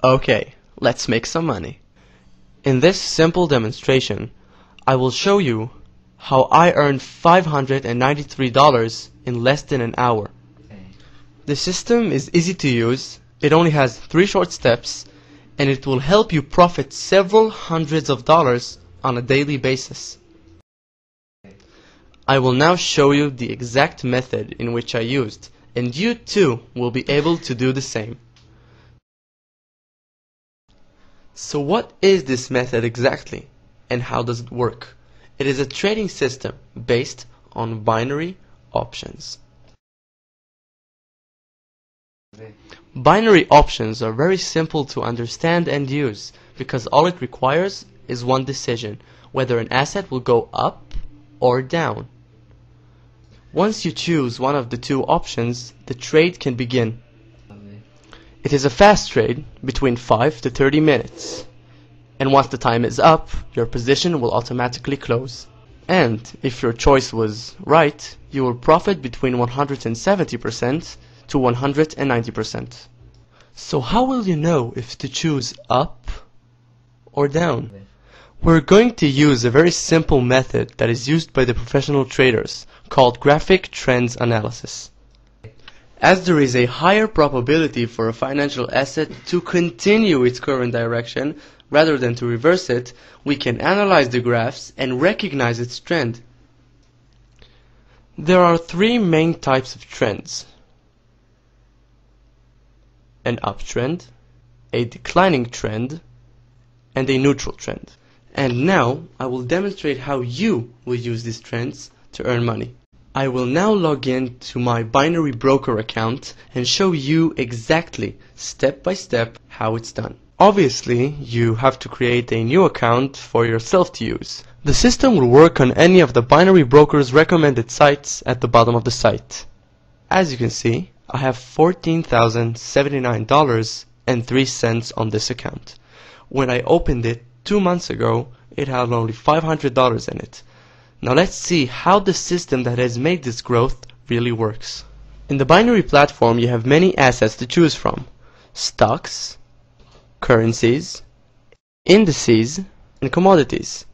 Okay, let's make some money. In this simple demonstration, I will show you how I earned $593 in less than an hour. The system is easy to use, it only has 3 short steps, and it will help you profit several hundreds of dollars on a daily basis. I will now show you the exact method in which I used, and you too will be able to do the same. So what is this method exactly, and how does it work? It is a trading system based on binary options. Binary options are very simple to understand and use because all it requires is one decision, whether an asset will go up or down. Once you choose one of the 2 options, the trade can begin. It is a fast trade between 5 to 30 minutes. And once the time is up, your position will automatically close. And if your choice was right, you will profit between 170% to 190%. So how will you know if to choose up or down? We're going to use a very simple method that is used by the professional traders called graphic trends analysis. As there is a higher probability for a financial asset to continue its current direction rather than to reverse it, we can analyze the graphs and recognize its trend. There are 3 main types of trends: an uptrend, a declining trend, and a neutral trend. And now I will demonstrate how you will use these trends to earn money. I will now log in to my Binary Broker account and show you exactly, step by step, how it's done. Obviously, you have to create a new account for yourself to use. The system will work on any of the Binary Broker's recommended sites at the bottom of the site. As you can see, I have $14,079.03 on this account. When I opened it 2 months ago, it had only $500 in it. Now let's see how the system that has made this growth really works. In the binary platform, you have many assets to choose from: stocks, currencies, indices, and commodities.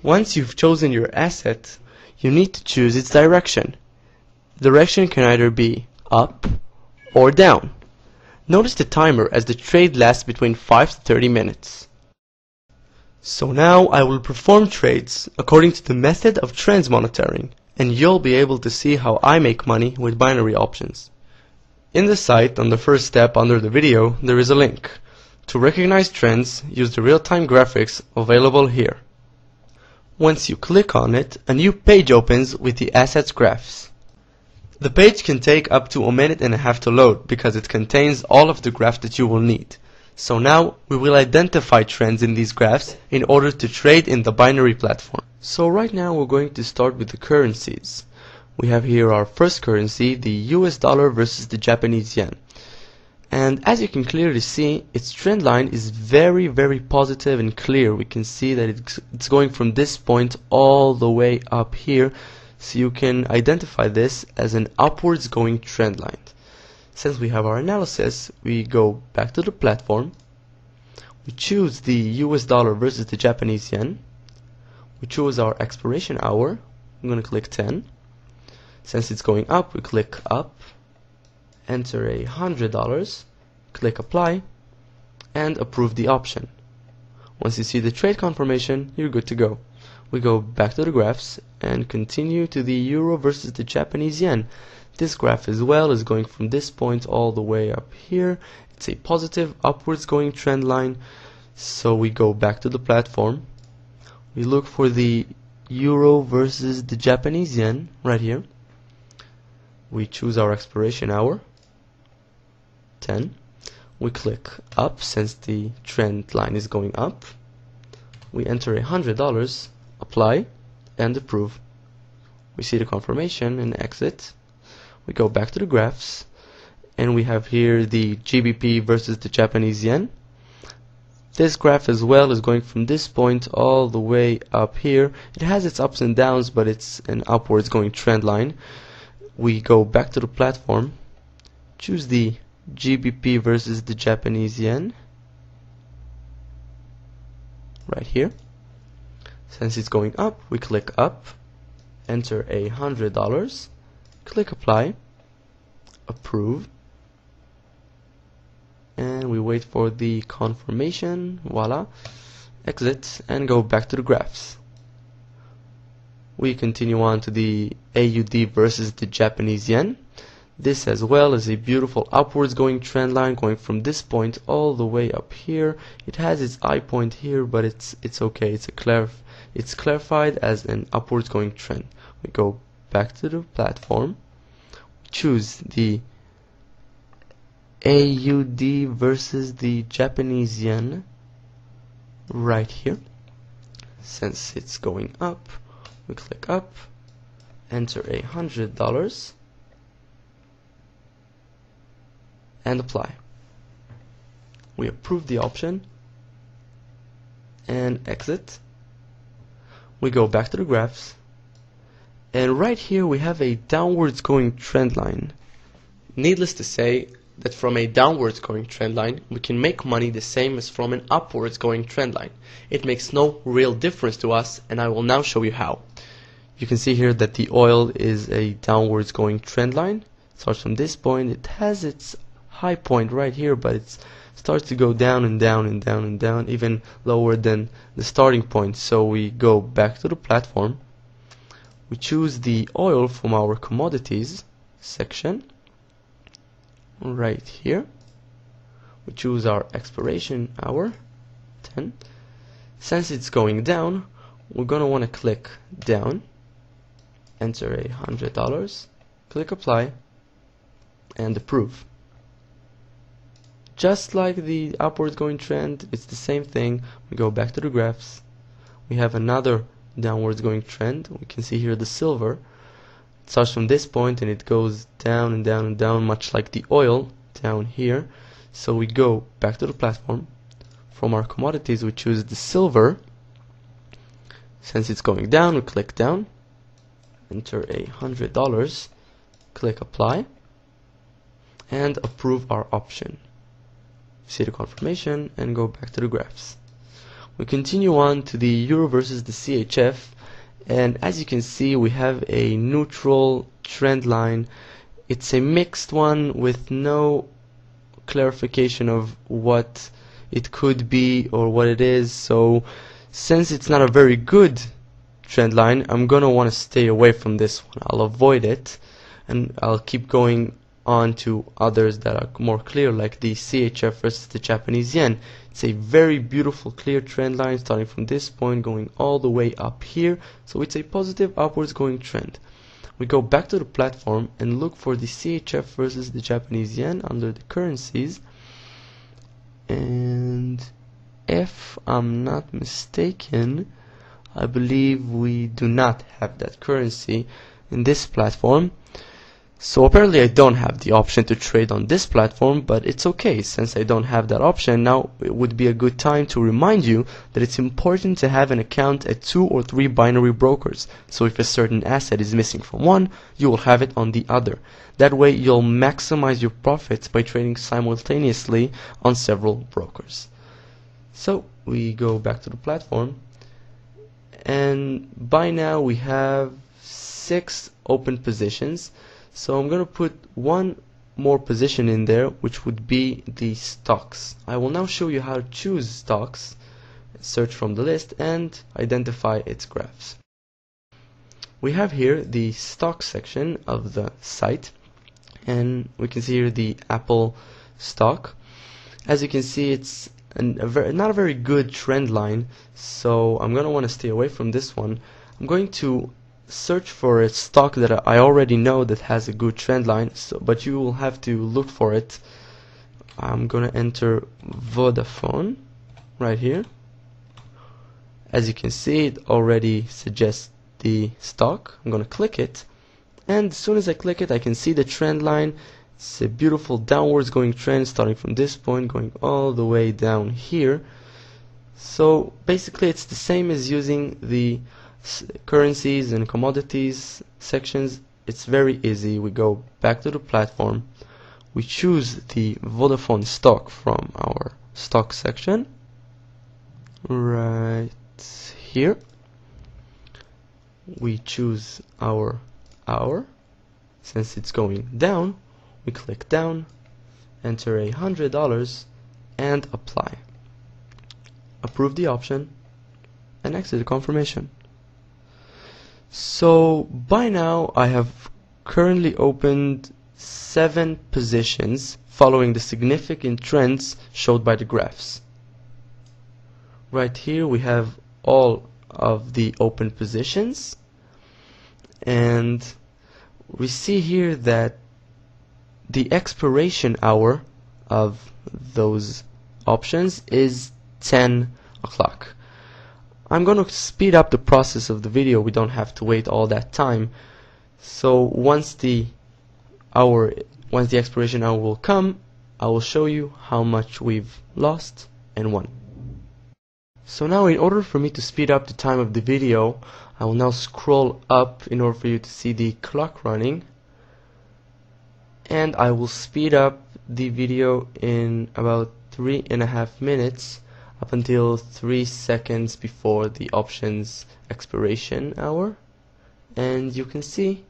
Once you've chosen your asset, you need to choose its direction. The direction can either be up or down. Notice the timer as the trade lasts between 5 to 30 minutes. So now I will perform trades according to the method of trends monitoring, and you'll be able to see how I make money with binary options. In the site, on the first step under the video, there is a link. To recognize trends, use the real-time graphics available here. Once you click on it, a new page opens with the assets graphs. The page can take up to 1.5 minutes to load because it contains all of the graphs that you will need. So now we will identify trends in these graphs in order to trade in the binary platform. So right now we're going to start with the currencies. We have here our first currency, the US dollar versus the Japanese yen. And as you can clearly see, its trend line is very positive and clear. We can see that it's going from this point all the way up here. So you can identify this as an upwards going trend line. Since we have our analysis, we go back to the platform. We choose the US dollar versus the Japanese yen. We choose our expiration hour. I'm going to click 10. Since it's going up, we click up. Enter $100. Click apply. And approve the option. Once you see the trade confirmation, you're good to go. We go back to the graphs and continue to the euro versus the Japanese yen. This graph as well is going from this point all the way up here. It's a positive upwards going trend line. So we go back to the platform. We look for the euro versus the Japanese yen right here. We choose our expiration hour, 10. We click up since the trend line is going up. We enter $100, apply, and approve. We see the confirmation and exit. We go back to the graphs, and we have here the GBP versus the Japanese yen. This graph as well is going from this point all the way up here. It has its ups and downs, but it's an upwards going trend line. We go back to the platform, choose the GBP versus the Japanese yen, right here. Since it's going up, we click up, enter $100, click apply, approve, and we wait for the confirmation. Voila, exit and go back to the graphs. We continue on to the AUD versus the Japanese yen. This as well is a beautiful upwards going trend line going from this point all the way up here. It has its eye point here, but it's okay. It's clarified as an upwards going trend. We go back to the platform, choose the AUD versus the Japanese yen right here. Since it's going up, we click up, enter $100, and apply. We approve the option and exit. We go back to the graphs, and right here we have a downwards going trend line. Needless to say that from a downwards going trend line we can make money the same as from an upwards going trend line. It makes no real difference to us, and I will now show you how. You can see here that the oil is a downwards going trend line. It starts from this point. It has its high point right here, but it starts to go down and down and down and down, even lower than the starting point. So we go back to the platform, we choose the oil from our commodities section right here, we choose our expiration hour 10. Since it's going down, we're gonna want to click down, enter $100, click apply, and approve. Just like the upwards going trend, it's the same thing. We go back to the graphs, we have another downwards going trend. We can see here the silver. It starts from this point and it goes down and down and down, much like the oil down here. So we go back to the platform. From our commodities we choose the silver. Since it's going down, we click down, enter $100, click apply, and approve our option. See the confirmation and go back to the graphs. We continue on to the euro versus the CHF, and as you can see we have a neutral trend line. It's a mixed one with no clarification of what it could be or what it is. So since it's not a very good trend line, I'm gonna want to stay away from this one. I'll avoid it and I'll keep going on to others that are more clear, like the CHF versus the Japanese yen. It's a very beautiful clear trend line starting from this point going all the way up here, so it's a positive upwards going trend. We go back to the platform and look for the CHF versus the Japanese yen under the currencies, and if I'm not mistaken, I believe we do not have that currency in this platform. So apparently I don't have the option to trade on this platform, but it's okay. Since I don't have that option, now it would be a good time to remind you that it's important to have an account at 2 or 3 binary brokers. So if a certain asset is missing from one, you will have it on the other. That way you'll maximize your profits by trading simultaneously on several brokers. So we go back to the platform, and by now we have 6 open positions. So I'm going to put one more position in there, which would be the stocks. I will now show you how to choose stocks, search from the list, and identify its graphs. We have here the stock section of the site, and we can see here the Apple stock. As you can see, it's not a very good trend line, so I'm going to want to stay away from this one. I'm going to search for a stock that I already know that has a good trend line, but you will have to look for it. I'm gonna enter Vodafone right here. As you can see, it already suggests the stock. I'm gonna click it, and as soon as I click it, I can see the trend line. It's a beautiful downwards going trend starting from this point going all the way down here. So basically it's the same as using the currencies and commodities sections. It's very easy. We go back to the platform, we choose the Vodafone stock from our stock section, right here. We choose our hour. Since it's going down, we click down, enter $100 and apply. Approve the option and exit the confirmation. So by now I have currently opened 7 positions following the significant trends showed by the graphs. Right here we have all of the open positions, and we see here that the expiration hour of those options is 10 o'clock. I'm going to speed up the process of the video. We don't have to wait all that time. So once the expiration hour will come, I will show you how much we've lost and won. So now, in order for me to speed up the time of the video, I will now scroll up in order for you to see the clock running, and I will speed up the video in about 3.5 minutes up until 3 seconds before the options expiration hour, and you can see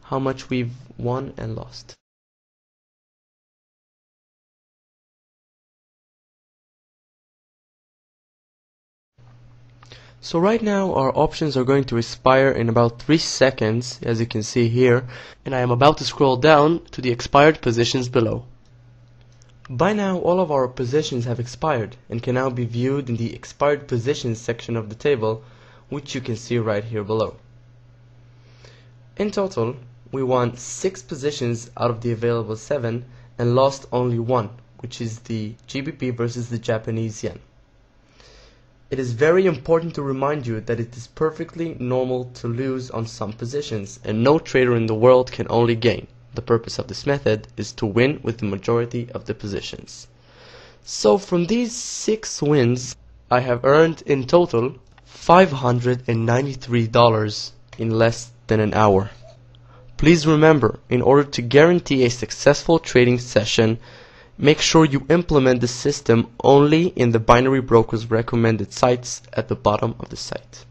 how much we've won and lost. So right now our options are going to expire in about 3 seconds, as you can see here, and I am about to scroll down to the expired positions below. By now all of our positions have expired and can now be viewed in the expired positions section of the table, which you can see right here below. In total, we won 6 positions out of the available 7 and lost only 1, which is the GBP versus the Japanese yen. It is very important to remind you that it is perfectly normal to lose on some positions, and no trader in the world can only gain. The purpose of this method is to win with the majority of the positions. So from these 6 wins, I have earned in total $593 in less than an hour. Please remember, in order to guarantee a successful trading session, make sure you implement the system only in the Binary Broker's recommended sites at the bottom of the site.